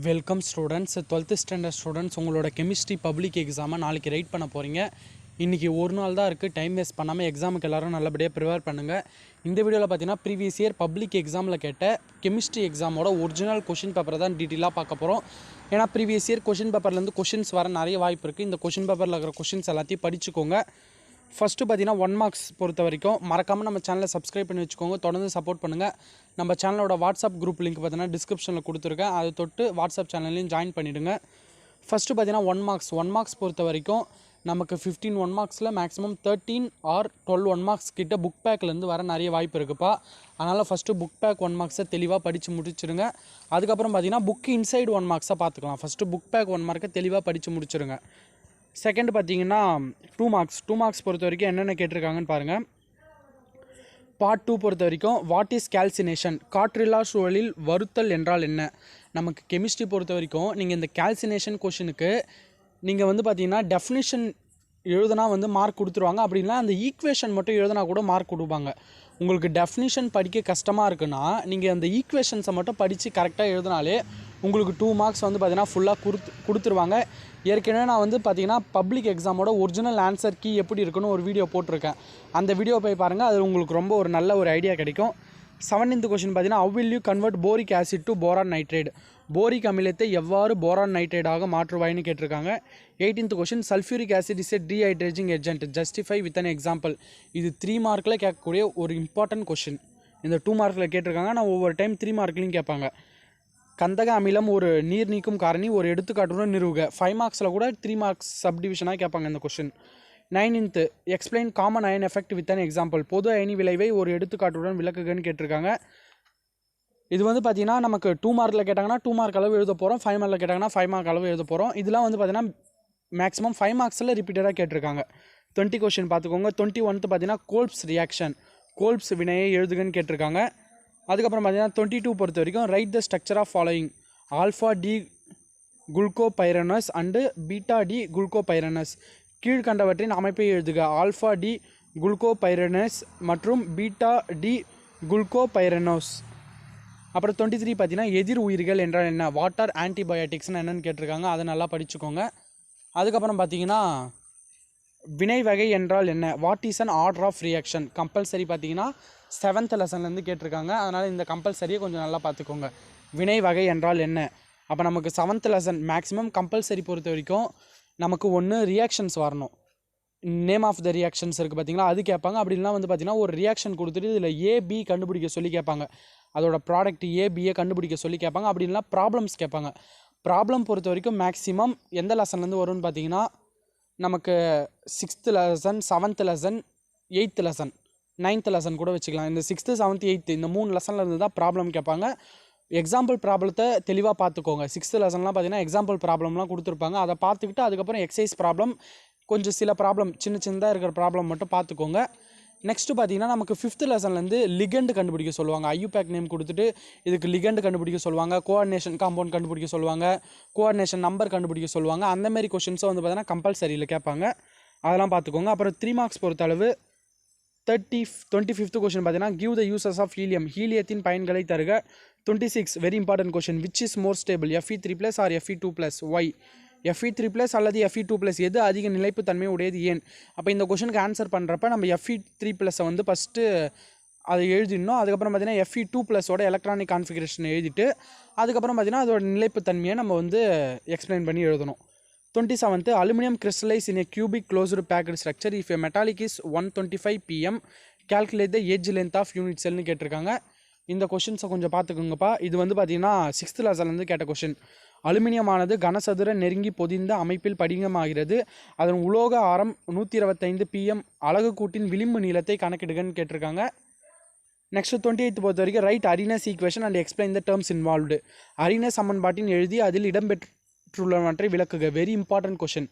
Welcome students. 12th standard students, உங்களோட chemistry public எக்ஸாமை நாளைக்கு ரைட் பண்ண போகிறீங்க. இன்றைக்கி ஒரு நாள் தான் இருக்குது. டைம் வேஸ்ட் பண்ணாமல் எக்ஸாமுக்கு எல்லோரும் நல்லபடியாக ப்ரிப்பேர் பண்ணுங்கள். இந்த வீடியோவில் பார்த்தீங்கன்னா ப்ரீவியஸ் இயர் பப்ளிக் எக்ஸாமில் கேட்ட கெமிஸ்ட்ரி எக்ஸாமோட ஒரிஜினல் கொஷின் பேப்பரை தான் டீட்டெயிலாக பார்க்க போகிறோம். ஏன்னா ப்ரீவியஸ் இயர் கொஷின் பேப்பர்லேருந்து கொஷின்ஸ் வர நிறைய வாய்ப்பு இருக்குது. இந்த கொஷின் பேப்பரில் இருக்கிற கொஷின்ஸ் எல்லாத்தையும் படிச்சுக்கோங்க. ஃபஸ்ட்டு பார்த்தீங்கன்னா 1 மார்க்ஸ் பொறுத்த வரைக்கும் மறக்காமல் நம்ம சேனலை சப்ஸ்கிரைப் பண்ணி வச்சுக்கோங்க. தொடர்ந்து சப்போர்ட் பண்ணுங்கள். நம்ம சேனலோட வாட்ஸ்அப் குரூப் லிங்க் பார்த்தீங்கன்னா டிஸ்கிரிப்ஷனில் கொடுத்துருக்கேன். அதை தொட்டு வாட்ஸ்அப் சேனல்லையும் ஜாயின் பண்ணிவிடுங்க. ஃபஸ்ட்டு பார்த்தீங்கன்னா 1 மார்க்ஸ் பொறுத்த வரைக்கும் நமக்கு 15 1 மார்க்ஸில் மேக்ஸிமம் 13 ஆர் 12 1 மார்க்ஸ் கிட்ட புக் பேக்லேருந்து வர நிறைய வாய்ப்பு இருக்குப்பா. அதனால் ஃபஸ்ட்டு புக் பேக் 1 மார்க்ஸை தெளிவாக படித்து முடிச்சிருங்க. அதுக்கப்புறம் பார்த்தீங்கன்னா புக் இன்சைடு 1 மார்க்ஸாக பார்த்துக்கலாம். ஃபஸ்ட்டு புக் பேக் 1 மார்க்கை தெளிவாக படித்து முடிச்சிருங்க. செகண்ட் பார்த்தீங்கன்னா 2 மார்க்ஸ் பொறுத்த வரைக்கும் என்னென்ன கேட்டிருக்காங்கன்னு பாருங்கள். பார்ட் 2 பொறுத்த வரைக்கும் வாட் இஸ் கால்சினேஷன், காற்றில்லா சூழலில் வருத்தல் என்றால் என்ன. நமக்கு கெமிஸ்ட்ரி பொறுத்த வரைக்கும் நீங்கள் இந்த கால்சினேஷன் கொஷினுக்கு நீங்கள் வந்து பார்த்தீங்கன்னா டெஃபினிஷன் எழுதுனா வந்து மார்க் கொடுத்துருவாங்க. அப்படின்னா அந்த ஈக்குவேஷன் மட்டும் எழுதுனா கூட மார்க் கொடுப்பாங்க. உங்களுக்கு டெஃபினிஷன் படிக்க கஷ்டமாக இருக்குன்னா நீங்கள் அந்த ஈக்குவேஷன்ஸை மட்டும் படித்து கரெக்டாக எழுதினாலே உங்களுக்கு 2 மார்க்ஸ் வந்து பார்த்தீங்கன்னா ஃபுல்லாக கொடுத்துருவாங்க. ஏற்கனவே நான் வந்து பார்த்தீங்கன்னா பப்ளிக் எக்ஸாமோட ஒரிஜினல் ஆன்சர் கீ எப்படி இருக்குன்னு ஒரு வீடியோ போட்டிருக்கேன். அந்த வீடியோ போய் பாருங்கள். அது உங்களுக்கு ரொம்ப ஒரு நல்ல ஒரு ஐடியா கிடைக்கும். 7th கொஷின் பார்த்தீங்கன்னா how will you convert boric acid to boron nitride, boric அமிலத்தை எவ்வாறு போரான் நைட்ரைடாக மாற்றுவாய்னு கேட்டிருக்காங்க. 18th question sulphuric acid is a dehydrating agent, justify with an example. இது 3 மார்க்கில் கேட்கக்கூடிய ஒரு இம்பார்ட்டன்ட் கொஷின். இந்த 2 மார்க்கில் கேட்டிருக்காங்க. நான் ஒவ்வொரு டைம் 3 மார்க்லையும் கேட்பாங்க. கந்தக அமிலம் ஒரு நீர் நீக்கும் காரணி, ஒரு எடுத்துக்காட்டுடன் நிறுவுக. 5 மார்க்ஸில் கூட 3 மார்க்ஸ் சப்டிவிஷனாக கேட்பாங்க இந்த question. 9th explain common ion effect with an example, பொது அயனி விளைவை ஒரு எடுத்துக்காட்டுடன் விளக்குகன்னு கேட்டிருக்காங்க. இது வந்து பார்த்தீங்கன்னா நமக்கு 2 மார்க்கில் கேட்டாங்கன்னா 2 மார்க் அளவு எழுத போகிறோம். 5 மார்க்கில் கேட்டாங்கன்னா 5 மார்க் அளவு எழுத போகிறோம். இதெல்லாம் வந்து பார்த்தீங்கன்னா மேக்ஸிமம் 5 மார்க்ஸில் ரிப்பீட்டடாக கேட்டிருக்காங்க. 20 கொஷின் பார்த்துக்கோங்க. 21th பார்த்தீங்கன்னா கோல்ப்ஸ் ரியாக்ஷன், கோல்ப்ஸ் வினையை எழுதுகன்னு கேட்டிருக்காங்க. அதுக்கப்புறம் பார்த்தீங்கன்னா 22 பொறுத்த வரைக்கும் right the structure of following, alpha D glucopyranose and beta D glucopyranose, கீழ்கண்டவற்றின் அமைப்பை எழுதுக. ஆல்ஃபா டி குளுக்கோபைரனஸ் மற்றும் பீட்டா டி குளுக்கோபைரனோஸ். அப்புறம் 23 பார்த்தீங்கன்னா எதிர் உயிர்கள் என்றால் என்ன, வாட்டர் ஆன்டிபயோட்டிக்ஸ்னு என்னென்னு கேட்டிருக்காங்க. அதை நல்லா படிச்சுக்கோங்க. அதுக்கப்புறம் பார்த்தீங்கன்னா வினை வகை என்றால் என்ன, what is an order of reaction, compulsory பார்த்தீங்கன்னா 7th லெசன்லேருந்து கேட்டிருக்காங்க. அதனால் இந்த கம்பல்சரியை கொஞ்சம் நல்லா பார்த்துக்கோங்க. வினை வகை என்றால் என்ன. அப்போ நமக்கு 7th லெசன் மேக்ஸிமம் கம்பல்சரி பொறுத்த வரைக்கும் நமக்கு ஒன்று ரியாக்ஷன்ஸ் வரணும். நேம் ஆஃப் த ரியாக்ஷன்ஸ் இருக்குது பார்த்தீங்களா, அது கேட்பாங்க. அப்படின்னா வந்து பார்த்தீங்கன்னா ஒரு ரியாக்ஷன் கொடுத்துட்டு இதில் ஏபி கண்டுபிடிக்க சொல்லி கேட்பாங்க. அதோட ப்ராடக்ட் ஏபியை கண்டுபிடிக்க சொல்லி கேட்பாங்க. அப்படின்னா ப்ராப்ளம்ஸ் கேட்பாங்க. ப்ராப்ளம் பொறுத்த வரைக்கும் மேக்ஸிமம் எந்த லெசன்லேருந்து வரும்னு பார்த்தீங்கன்னா நமக்கு 6th lesson, 7th lesson, 8th lesson, 9th lesson கூட வச்சுக்கலாம். இந்த 6th 7th 8th இந்த 3 லெசன்லேருந்து தான் ப்ராப்ளம் கேட்பாங்க. எக்ஸாம்பிள் ப்ராப்ளத்தை தெளிவாக பார்த்துக்கோங்க. 6th லெசன்லாம் பார்த்தீங்கன்னா எக்ஸாம்பிள் ப்ராப்ளம்லாம் கொடுத்துருப்பாங்க. அதை பார்த்துக்கிட்டு அதுக்கப்புறம் எக்ஸசைஸ் ப்ராப்ளம், கொஞ்சம் சில ப்ராப்ளம் சின்னதாக இருக்கிற ப்ராப்ளம் மட்டும் பார்த்துக்கோங்க. நெக்ஸ்ட்டு பார்த்தீங்கன்னா நமக்கு 5th லெசன்லேருந்து லிகண்ட் கண்டுபிடிக்க சொல்லுவாங்க. ஐயூபேக் நேம் கொடுத்துட்டு இதுக்கு லிகண்ட் கண்டுபிடிக்க சொல்லுவாங்க. கோஆர்டினேஷன் காம்பவுண்ட் கண்டுபிடிக்க சொல்லுவாங்க. கோஆர்டினேஷன் நம்பர் கண்டுபிடிக்க சொல்லுவாங்க. அந்தமாரி கொஷின்ஸும் வந்து பார்த்தீங்கன்னா கம்பல்சரியில் கேட்பாங்க. அதெல்லாம் பார்த்துக்கோங்க. அப்புறம் 3 மார்க்ஸ் பொறுத்தளவு 25th கொஷின் பார்த்தீங்கன்னா give the uses of helium, ஹீலியத்தின் பயன்களை தருக. 26 very important question, which is more stable, Fe3+ or Fe2+, why. Fe3+ அல்லது Fe2+, எது அதிக நிலைப்புத்தன்மை உடையது, ஏன். அப்போ இந்த கொஷனுக்கு ஆன்சர் பண்ணுறப்ப நம்ம Fe3+ வந்து ஃபஸ்ட்டு அதை எழுதிடணும். அதுக்கப்புறம் பார்த்தீங்கன்னா Fe2+ஓட எலக்ட்ரானிக் கான்ஃபிகரேஷன் எழுதிட்டு அதுக்கப்புறம் பார்த்தீங்கன்னா அதோட நிலைப்புத்தன்மையை நம்ம வந்து எக்ஸ்பிளைன் பண்ணி எழுதணும். 27th aluminium crystallise in a cubic closed packed structure if a metallic is 125 pm, calculate the edge length of unit செல்னு கேட்டிருக்காங்க. இந்த கொஷின்ஸை கொஞ்சம் பார்த்துக்கோங்கப்பா. இது வந்து பார்த்தீங்கன்னா 6th லெசன்லேருந்து கேட்ட கொஷின். அலுமினியமானது கனசதுர நெருங்கி பொதிந்த அமைப்பில் படிகமாகிறது. அதன் உலோக ஆரம் 125 pm, அலகு கூட்டின் விளிம்பு நீளத்தை கணக்கிடுகன்னு கேட்டிருக்காங்க. நெக்ஸ்ட் 28th பொறுத்த வரைக்கும் right Arrhenius equation and explain the terms involved, Arrhenius சமன்பாட்டின் எழுதி அதில் இடம்பெற்றுள்ளவற்றை விளக்குக. Very important question.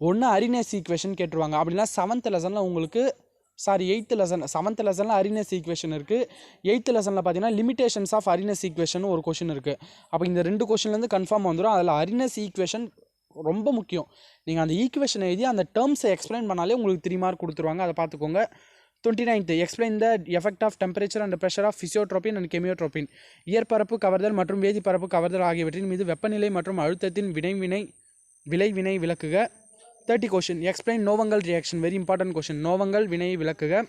ஒன்று அரினஸ் ஈக்குவேஷன் கேட்டுருவாங்க. அப்படின்னா 7th லெசனில் உங்களுக்கு 8th லெசன் 7th லெசனில் அரினஸ் ஈக்குவேஷன் இருக்குது. 8th லெசனில் பார்த்தீங்கன்னா லிமிடேஷன்ஸ் ஆஃப் அரினஸ் ஈக்குவேஷன் ஒரு கொஷின் இருக்குது. அப்போ இந்த 2 கொஷின்லேருந்து கன்ஃபார்ம் வந்துடும். அதில் அரினஸ் ஈக்குவேஷன் ரொம்ப முக்கியம். நீங்கள் அந்த ஈக்குவேஷன் எழுதி அந்த டேர்ம்ஸை எக்ஸ்பிளைன் பண்ணாலே உங்களுக்கு 3 மார்க் கொடுத்துருவாங்க. அதை பார்த்துக்கோங்க. 29th explain the effect of temperature and pressure of physisorption and chemisorption. இயற்பரப்பு கவர்தல் மற்றும் வேதிப்பரப்பு கவர்தல் ஆகியவற்றின் மீது வெப்பநிலை மற்றும் அழுத்தத்தின் விளைவினை விளக்குக. 30 question explain Knoevenagel reaction. Very important question. Knoevenagel வினையை விளக்குக.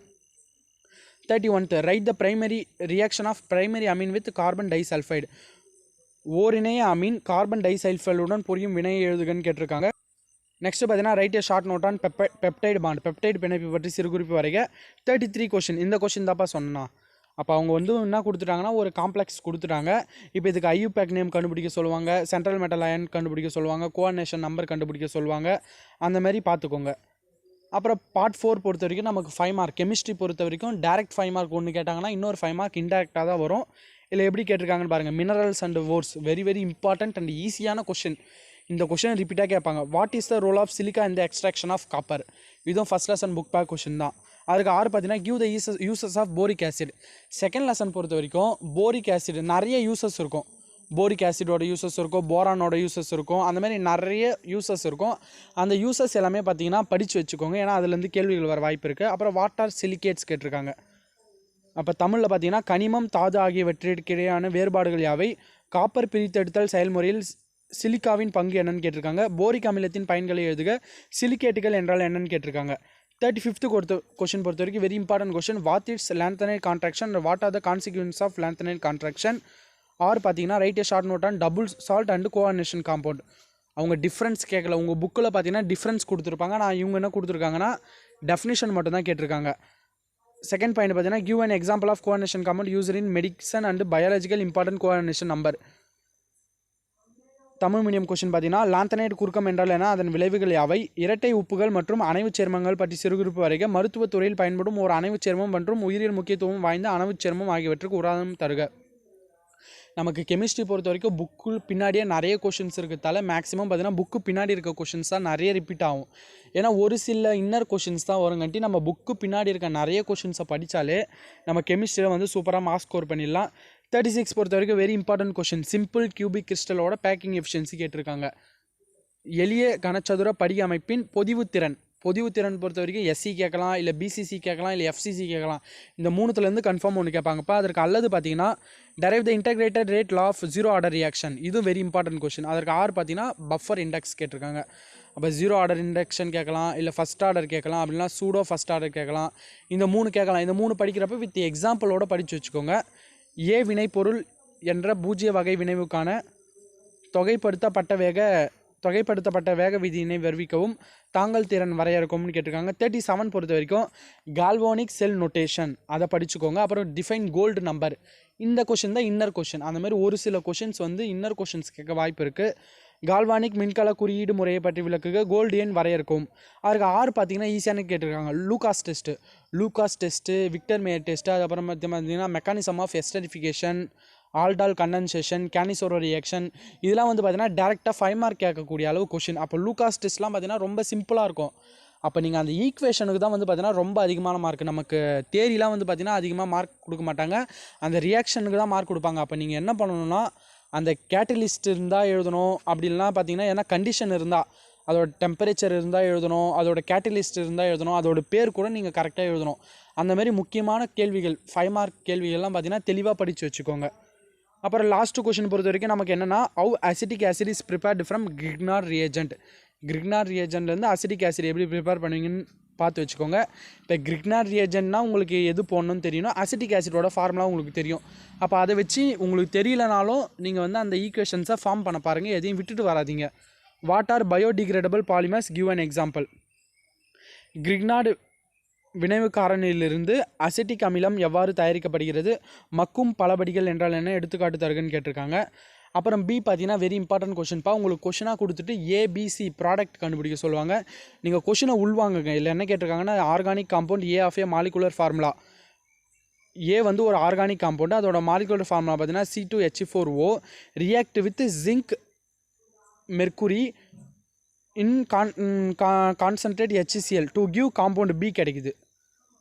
31th write the primary reaction of primary amine with carbon disulphide. ஓரிணைய அமீன் கார்பன் டைசல்ஃபைடுடன் புரியும் வினையை எழுதுகன்னு கேட்டிருக்காங்க. நெக்ஸ்ட் பார்த்தீங்கன்னா right a short note on peptide bond. Peptide பிணைப்பு பற்றி சிறு குறிப்பு வரைக. 33 கொஷின். இந்த கொஷின் தான்ப்பா சொன்னா. அப்போ அவங்க வந்து என்ன கொடுத்துட்டாங்கன்னா ஒரு காம்ப்ளெக்ஸ் கொடுத்துட்டாங்க. இப்போ இதுக்கு ஐயூபேக் நேம் கண்டுபிடிக்க சொல்லுவாங்க, சென்ட்ரல் மெட்டல் அயன் கண்டுபிடிக்க சொல்லுவாங்க, கோஆர்டினேஷன் நம்பர் கண்டுபிடிக்க சொல்லுவாங்க. அந்த மாதிரி பார்த்துக்கோங்க. அப்புறம் பார்ட் 4 பொறுத்த வரைக்கும் நமக்கு 5 மார்க். கெமிஸ்ட்ரி பொறுத்த வரைக்கும் டேரக்ட் 5 மார்க் ஒன்று கேட்டாங்கன்னா இன்னொரு 5 மார்க் இன்டேரக்டாக தான் வரும். இல்லை எப்படி கேட்டிருக்காங்கன்னு பாருங்கள். Minerals and ores very very important and ஈஸியான கொஷின். இந்த கொஷின் ரிப்பீட்டாக கேட்பாங்க. What is the role of silica இந்த எக்ஸ்ட்ராக்ஷன் ஆஃப் காப்பர். இதுவும் first lesson book back question தான். அதுக்கு 6 பார்த்தீங்கன்னா give the uses of boric acid. Second lesson பொறுத்த வரைக்கும் போரிக் ஆசிட் நிறைய யூசஸ் இருக்கும். போரிக் ஆசிடோட யூசஸ் இருக்கும், போரானோட யூசஸ் இருக்கும், அந்த மாதிரி நிறைய யூசஸ் இருக்கும். அந்த யூசஸ் எல்லாமே பார்த்தீங்கன்னா படித்து வச்சுக்கோங்க, ஏன்னா அதுலேருந்து கேள்விகள் வர வாய்ப்பு இருக்குது. அப்புறம் வாட் ஆர் சிலிகேட்ஸ் கேட்டிருக்காங்க. அப்போ தமிழில் பார்த்தீங்கன்னா கனிமம் தாது ஆகியவற்றிற்கிடையான வேறுபாடுகள் யாவை. காப்பர் பிரித்தெடுத்தல் செயல்முறையில் சிலிக்காவின் பங்கு என்னன்னு கேட்டிருக்காங்க. போரிக் அமிலத்தின் பயன்களை எழுதுக. சிலிகேட்டுகள் என்றால் என்னன்னு கேட்டிருக்காங்க. 35th கொஷின் பொறுத்த வரைக்கும் very important question. What it's lanthanide contraction, what are the consequences of lanthanide contraction. Or பார்த்தீங்கன்னா right a short note on double salt and coordination compound. அவங்க டிஃப்ரென்ஸ் கேட்கல. உங்கள் புக்கில் பார்த்தீங்கன்னா டிஃப்ரென்ஸ் கொடுத்துருப்பாங்க. நான் இவங்க என்ன கொடுத்துருக்காங்கன்னா டெஃபினிஷன் மட்டும் தான் கேட்டிருக்காங்க. செகண்ட் பாயிண்ட் பார்த்தீங்கன்னா give an example of coordination compound user in medicine and biological important coordination number. Tamil medium question பார்த்தீங்கன்னா லாந்தனைட் குறுக்கம் என்றால் என்ன, அதன் விளைவுகள் யாவை. இரட்டை உப்புகள் மற்றும் அணைவுச் சேர்மங்கள் பற்றி சிறுகுறிப்பு வரைக. மருத்துவத் துறையில் பயன்படும் ஒரு அணைவுச் சேர்மம் மற்றும் உயிரியல் முக்கியத்துவம் வாய்ந்த அணைவுச் சேர்மம் ஆகியவற்றுக்கு உதாரணம் தருக. நமக்கு கெமிஸ்ட்ரி பொறுத்த வரைக்கும் புக்கு பின்னாடியே நிறைய கொஷின்ஸ் இருக்கிறதால மேக்ஸிமம் பார்த்தீங்கன்னா புக்கு பின்னாடி இருக்க கொஷின்ஸ் தான் நிறைய ரிப்பீட் ஆகும். ஏன்னா ஒரு சில இன்னர் கொஷின்ஸ் தான் வருங்கட்டி நம்ம புக்கு பின்னாடி இருக்க நிறைய கொஷின்ஸை படித்தாலே நம்ம கெமிஸ்ட்ரியில் வந்து சூப்பராக மார்க்ஸ் ஸ்கோர் பண்ணிடலாம். 36 பொறுத்த வரைக்கும் very important question. Simple cubic கிறிஸ்டலோட பேக்கிங் எஃபிஷியன்சி கேட்டிருக்காங்க. எளிய கனச்சதுர படிக அமைப்பின் பொதிவுத்திறன் பொறுத்த வரைக்கும் எஸ்சி கேட்கலாம், இல்லை பிசிசி கேட்கலாம், இல்லை எஃப்சிசி கேட்கலாம். இந்த மூணுத்துலேருந்து கன்ஃபார்ம் ஒன்று கேட்பாங்கப்பா. அதற்கு அல்லது பார்த்தீங்கன்னா derive the integrated rate law of zero order reaction. இதுவும் வெரி இம்பார்ட்டன்ட் கொஷின். அதற்கு ஆர் பார்த்தீங்கன்னா பஃபர் இண்டெக்ஸ் கேட்டிருக்காங்க. அப்போ ஜீரோ ஆர்டர் இண்டக்ஷன் கேட்கலாம், இல்லை ஃபஸ்ட் ஆர்டர் கேட்கலாம், அப்படின்னா சூடோ ஃபஸ்ட் ஆர்டர் கேட்கலாம். இந்த 3 கேட்கலாம். இந்த 3 படிக்கிறப்ப வித் எக்ஸாம்பிளோட படித்து வச்சுக்கோங்க. ஏ வினைப்பொருள் என்ற பூஜ்ய வகை வினைவுக்கான தொகைப்படுத்தப்பட்ட வேக விதியினை வருவிக்கவும் தாங்கள் திறன் வரையறுக்கும்னு கேட்டிருக்காங்க. 37 பொறுத்த வரைக்கும் கால்வானிக் செல் நோட்டேஷன் அதை படிச்சுக்கோங்க. அப்புறம் டிஃபைன் கோல்டு நம்பர். இந்த கொஷின் தான் இன்னர் கொஷின். அந்த மாதிரி ஒரு சில கொஷின்ஸ் வந்து இன்னர் கொஷின்ஸ் கேட்க வாய்ப்பு இருக்குது. கால்வானிக் மின்கல குறியீடு முறையை பற்றி விளக்குக. கோல்டு எண் வரையறுக்கும். அதுக்கு ஆறு பார்த்தீங்கன்னா ஈஸியான கேட்டிருக்காங்க. Lucas test, Victor Meyer test, அதுக்கப்புறம் பார்த்தீங்கன்னா mechanism of esterification, aldol condensation, Cannizzaro reaction, இதெல்லாம் வந்து பார்த்தீங்கன்னா டேரெக்டாக 5 மார்க் கேட்கக்கூடிய அளவு கொஷின். அப்போ லூகாஸ் டெஸ்ட்லாம் பார்த்தீங்கன்னா ரொம்ப சிம்பிளாக இருக்கும். அப்போ நீங்கள் அந்த ஈக்குவேஷனுக்கு தான் வந்து பார்த்தீங்கன்னா ரொம்ப அதிகமான மார்க். நமக்கு தேரிலாம் வந்து பார்த்தீங்கன்னா அதிகமாக மார்க் கொடுக்க மாட்டாங்க, அந்த ரியாக்ஷனுக்கு தான் மார்க் கொடுப்பாங்க. அப்போ நீங்கள் என்ன பண்ணணும்னா அந்த கேட்டலிஸ்ட் இருந்தால் எழுதணும். அப்படி இல்லைனா பார்த்தீங்கன்னா ஏன்னா கண்டிஷன் இருந்தால், அதோட டெம்பரேச்சர் இருந்தால் எழுதணும், அதோட கேட்டலிஸ்ட் இருந்தால் எழுதணும், அதோட பேர் கூட நீங்கள் கரெக்டாக எழுதணும். அந்தமாரி முக்கியமான கேள்விகள் 5 மார்க் கேள்விகள்லாம் பார்த்தீங்கன்னா தெளிவாக படித்து வச்சுக்கோங்க. அப்புறம் லாஸ்ட்டு கொஷின் பொறுத்த வரைக்கும் நமக்கு என்னென்னா how acetic acid is prepared from Grignard ரியேஜென்ட்லேருந்து அசிட்டிக் ஆசிட் எப்படி ப்ரிப்பேர் பண்ணுவீங்கன்னு பார்த்து வச்சுக்கோங்க. இப்போ கிரிக்னார் ரியேஜென்ட்னா உங்களுக்கு எது போடணும்னு தெரியணும், அசிட்டிக் ஆசிடோட ஃபார்முலா உங்களுக்கு தெரியும். அப்போ அதை வச்சு உங்களுக்கு தெரியலனாலும் நீங்கள் வந்து அந்த ஈக்குவேஷன்ஸை ஃபார்ம் பண்ண பாருங்கள், எதையும் விட்டுட்டு வராதிங்க. What are biodegradable polymers, give an example. Grignard வினைவு காரணியிலிருந்து அசிட்டிக் அமிலம் எவ்வாறு தயாரிக்கப்படுகிறது, மக்கும் பலபடிகள் என்றால் என்ன, எடுத்துக்காட்டு தருகன்னு கேட்டிருக்காங்க. அப்புறம் பி பார்த்தீங்கன்னா வெரி இம்பார்ட்டன்ட் கொஷின்ப்பா. உங்களுக்கு கொஷினாக கொடுத்துட்டு ஏபிசி ப்ராடக்ட் கண்டுபிடிக்க சொல்லுவாங்க. நீங்கள் கொஷினை உள்வாங்குங்க. இல்லை என்ன கேட்டிருக்காங்கன்னா organic compound A of A molecular formula. A வந்து ஒரு ஆர்கானிக் காம்பவுண்டு, அதோட மாலிகுலர் ஃபார்முலா பார்த்தீங்கன்னா C2H4O react with zinc mercury in concentrate HCl to give compound B கிடைக்குது.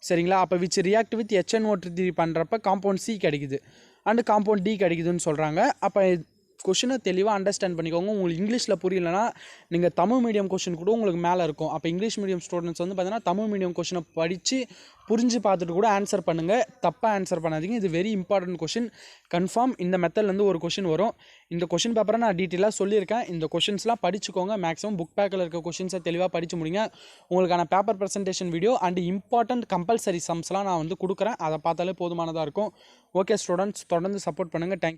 சரிங்களா? அப்போ விச் ரியாக்ட் வித் HNO3 பண்ணுறப்ப காம்பவுண்ட் சி கிடைக்குது அண்டு காம்பவுண்ட் டி கிடைக்குதுன்னு சொல்கிறாங்க. அப்போ கொஷினை தெளிவாக அண்டர்ஸ்டாண்ட் பண்ணிக்கோங்க. உங்களுக்கு இங்கிலீஷில் புரியலனா நீங்கள் தமிழ் மீடியம் கொஷின் கூட உங்களுக்கு மேலே இருக்கும். அப்போ இங்கிலீஷ் மீடியம் ஸ்டூடெண்ட்ஸ் வந்து பார்த்தீங்கன்னா தமிழ் மீடியம் கொஷினை படித்து புரிஞ்சு பார்த்துட்டு கூட ஆன்சர் பண்ணுங்கள். தப்பாக ஆன்சர் பண்ணாதீங்க. இது வெரி இம்பார்ட்டன்ட் கொஷின். கன்ஃபார்ம் இந்த மெத்தட்லேருந்து ஒரு கொஷின் வரும். இந்த கொஷின் பேப்பரை நான் டீட்டெயிலாக சொல்லியிருக்கேன். இந்த கொஷின்ஸ்லாம் படிச்சுக்கோங்க. மேக்ஸிமம் புக் பேக்கில் இருக்க கொஷின்ஸை தெளிவாக படித்து முடிங்க. உங்களுக்கான paper presentation video and important compulsory சம்ஸ்லாம் நான் வந்து கொடுக்குறேன். அதை பார்த்தாலே போதுமானதாக இருக்கும். ஓகே ஸ்டூடெண்ட்ஸ், தொடர்ந்து சப்போர்ட் பண்ணுங்கள். தேங்க்யூ.